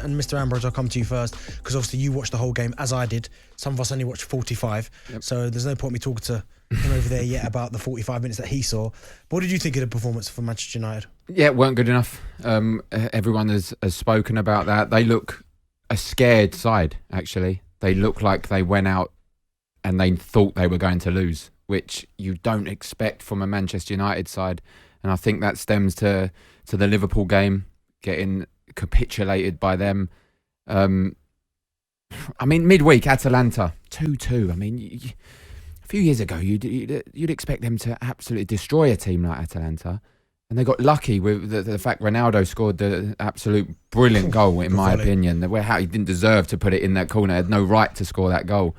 And Mr. Ambrose, I'll come to you first because obviously you watched the whole game as I did. Some of us only watched 45, so there's no point me talking to him over there yet about the 45 minutes that he saw. But what did you think of the performance for Manchester United? Yeah, it weren't good enough. Everyone has spoken about that. They look a scared side, actually. They look like they went out and they thought they were going to lose, which you don't expect from a Manchester United side. And I think that stems to the Liverpool game, getting capitulated by them. I mean, midweek, Atalanta, 2-2. I mean, a few years ago, you'd expect them to absolutely destroy a team like Atalanta. And they got lucky with the fact Ronaldo scored the absolute brilliant goal, in my opinion. How he didn't deserve to put it in that corner, had no right to score that goal.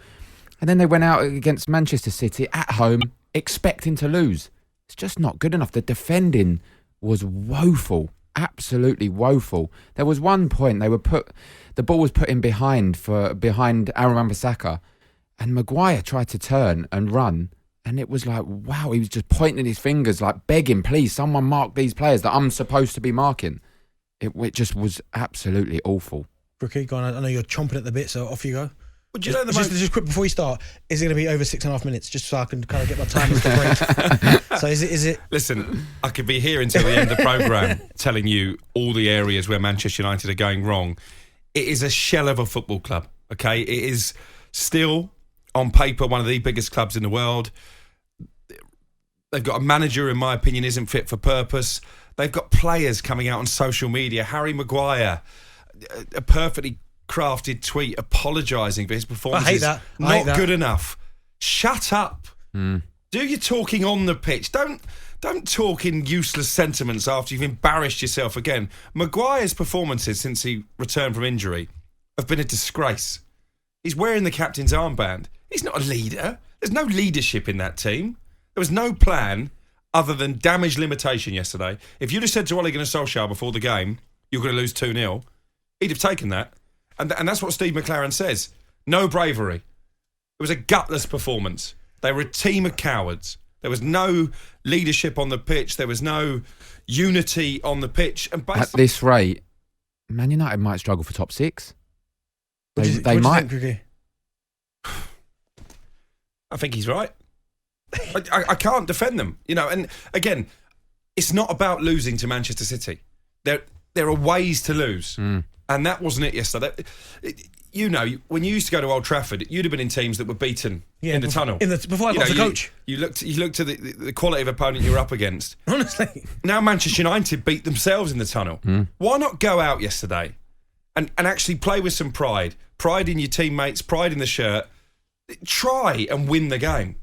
And then they went out against Manchester City at home, expecting to lose. It's just not good enough. The defending was woeful. Absolutely woeful. There was one point the ball was put in behind Aaron Wan-Bissaka, and Maguire tried to turn and run, and it was like, wow, he was just pointing his fingers, like begging, please, someone mark these players that I'm supposed to be marking. It just was absolutely awful. Rookie, go on. I know you're chomping at the bit, so off you go. Well, do you know just quick before you start, is it going to be over 6.5 minutes, just so I can kind of get my timers to break? So is it? Listen, I could be here until the end of the programme telling you all the areas where Manchester United are going wrong. It is a shell of a football club, okay? It is still, on paper, one of the biggest clubs in the world. They've got a manager, in my opinion, isn't fit for purpose. They've got players coming out on social media. Harry Maguire, a perfectly crafted tweet apologising for his performance. I hate that. Not good enough. Shut up. Do your talking on the pitch. Don't talk in useless sentiments after you've embarrassed yourself again. Maguire's performances since he returned from injury have been a disgrace. He's wearing the captain's armband. He's not a leader. There's no leadership in that team. There was no plan other than damage limitation yesterday. If you'd have said to Ole Gunnar Solskjaer before the game, you're going to lose 2-0, he'd have taken that. And that's what Steve McLaren says. No bravery. It was a gutless performance. They were a team of cowards. There was no leadership on the pitch. There was no unity on the pitch. And at this rate, Man United might struggle for top 6. They might. I think he's right. I can't defend them. And again, it's not about losing to Manchester City. There are ways to lose. And that wasn't it yesterday. When you used to go to Old Trafford, you'd have been in teams that were beaten in the tunnel. Before I got the coach. You looked to the quality of opponent you were up against. Honestly. Now Manchester United beat themselves in the tunnel. Why not go out yesterday and actually play with some pride? Pride in your teammates, pride in the shirt. Try and win the game.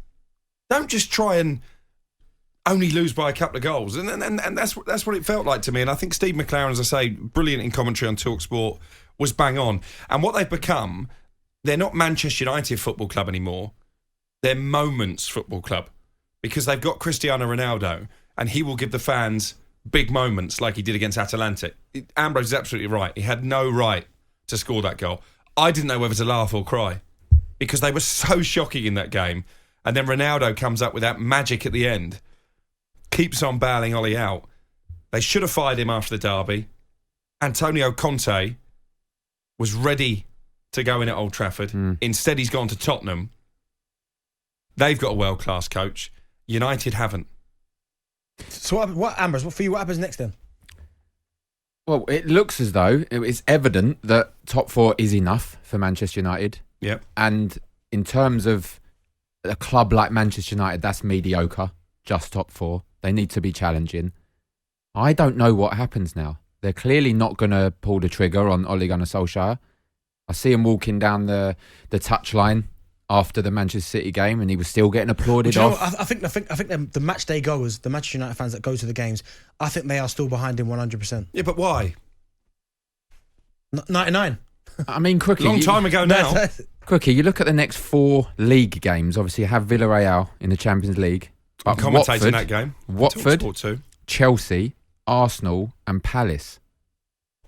Don't just try and only lose by a couple of goals. And that's what it felt like to me. And I think Steve McLaren, as I say, brilliant in commentary on talkSPORT, was bang on. And what they've become, they're not Manchester United Football Club anymore. They're Moments Football Club. Because they've got Cristiano Ronaldo, and he will give the fans big moments like he did against Atalanta. Ambrose is absolutely right. He had no right to score that goal. I didn't know whether to laugh or cry because they were so shocking in that game. And then Ronaldo comes up with that magic at the end. Keeps on bailing Ollie out. They should have fired him after the derby. Antonio Conte was ready to go in at Old Trafford. Instead, he's gone to Tottenham. They've got a world-class coach. United haven't. So what Ambrose, for you, what happens next then? Well, it looks as though it's evident that top 4 is enough for Manchester United. Yep. And in terms of a club like Manchester United, that's mediocre, just top 4. They need to be challenging. I don't know what happens now. They're clearly not going to pull the trigger on Ole Gunnar Solskjaer. I see him walking down the touchline after the Manchester City game, and he was still getting applauded off. I think the match day goers, the Manchester United fans that go to the games, I think they are still behind him 100%. Yeah, but why? 99. I mean, Crookie, long time ago now. Crookie, you look at the next 4 league games. Obviously, you have Villarreal in the Champions League. I'm commentating that game. Watford, Chelsea, Arsenal and Palace,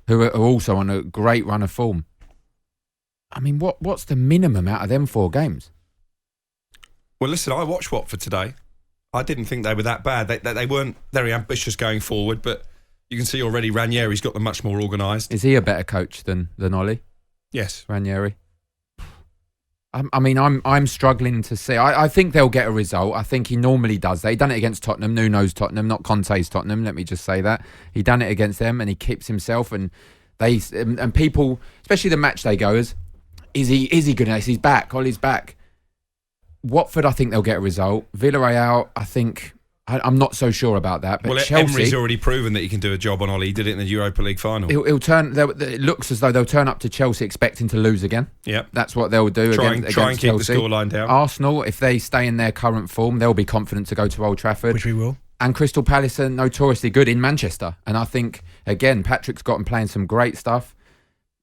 who are also on a great run of form. I mean, what's the minimum out of them 4 games? Well, listen, I watched Watford today. I didn't think they were that bad. They weren't very ambitious going forward, but You can see already Ranieri's got them much more organised. Is he a better coach than Ollie? Yes. Ranieri? I mean, I'm struggling to see. I think they'll get a result. I think he normally does that. He done it against Tottenham, Nuno's Tottenham, not Conte's Tottenham. Let me just say that. He done it against them, and he keeps himself. And people, especially the match day goers, is he good? He's back. Ollie's back. Watford, I think they'll get a result. Villarreal, I think. I'm not so sure about that. But well, Chelsea, Emery's already proven that he can do a job on Ollie. He did it in the Europa League final. He'll turn. It looks as though they'll turn up to Chelsea expecting to lose again. Yep. That's what they'll do. Try and keep Chelsea. the scoreline down. Arsenal, if they stay in their current form, they'll be confident to go to Old Trafford. Which we will. And Crystal Palace are notoriously good in Manchester. And I think, again, Patrick's got them playing some great stuff.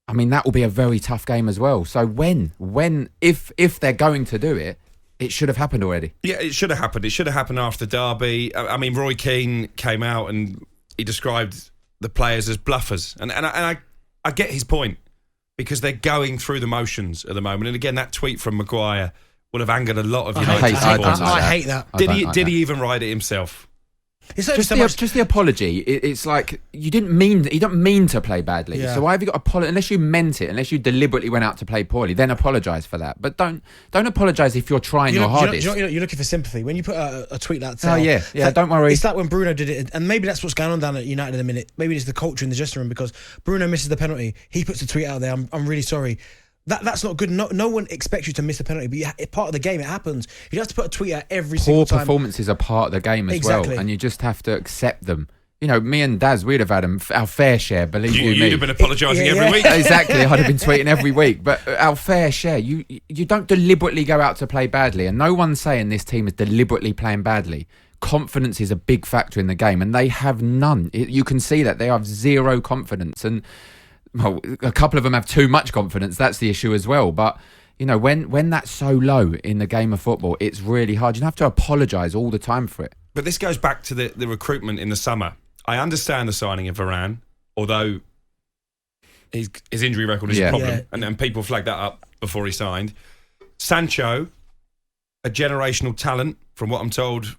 I mean, that will be a very tough game as well. So if they're going to do it, it should have happened already. Yeah, it should have happened. It should have happened after Derby. I mean, Roy Keane came out and he described the players as bluffers. And I get his point, because they're going through the motions at the moment. And again, that tweet from Maguire would have angered a lot of United supporters. I hate that. Did he even write it himself? It's not just the apology. It's like you don't mean to play badly. Yeah. So why have you got apology? Unless you meant it, unless you deliberately went out to play poorly, then apologise for that. But don't apologise if you're trying your hardest. You're looking for sympathy when you put a tweet like that. Oh yeah. Don't worry. It's like when Bruno did it, and maybe that's what's going on down at United in a minute. Maybe it's the culture in the dressing room, because Bruno misses the penalty. He puts a tweet out there. I'm really sorry. That's not good. No one expects you to miss a penalty, but it's part of the game. It happens. You don't have to put a tweet out every single time. Poor performances are part of the game as well, and you just have to accept them. You know, me and Daz, we'd have had our fair share, believe you me. You'd have been apologising every week. Exactly, I'd have been tweeting every week. But our fair share, you don't deliberately go out to play badly, and no one's saying this team is deliberately playing badly. Confidence is a big factor in the game, and they have none. You can see that they have zero confidence, and well, a couple of them have too much confidence. That's the issue as well. But you know, when that's so low in the game of football, it's really hard. You have to apologise all the time for it. But this goes back to the recruitment in the summer. I understand the signing of Varane, although his injury record is a problem, and people flagged that up before he signed. Sancho, a generational talent, from what I'm told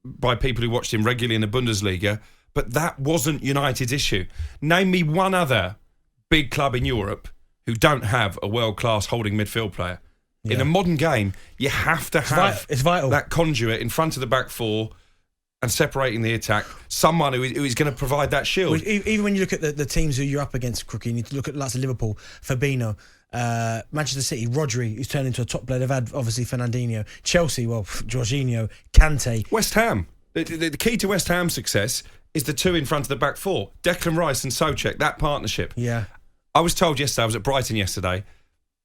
by people who watched him regularly in the Bundesliga, but that wasn't United's issue. Name me one other big club in Europe who don't have a world-class holding midfield player. Yeah. In a modern game, you have to have it's vital. That conduit in front of the back four and separating the attack, someone who is going to provide that shield. Even when you look at the teams who you're up against, Crookie, you need to look at lots of Liverpool, Fabinho, Manchester City, Rodri, who's turned into a top player. They've had, obviously, Fernandinho. Chelsea, well, Jorginho, Kante. West Ham. The key to West Ham's success is the two in front of the back four. Declan Rice and Soucek, that partnership. Yeah. I was told yesterday, I was at Brighton yesterday,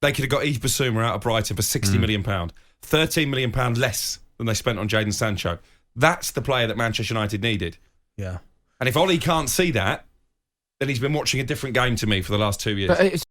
they could have got Yves Bissouma out of Brighton for £60 million. £13 million less than they spent on Jadon Sancho. That's the player that Manchester United needed. Yeah. And if Ollie can't see that, then he's been watching a different game to me for the last 2 years. But it's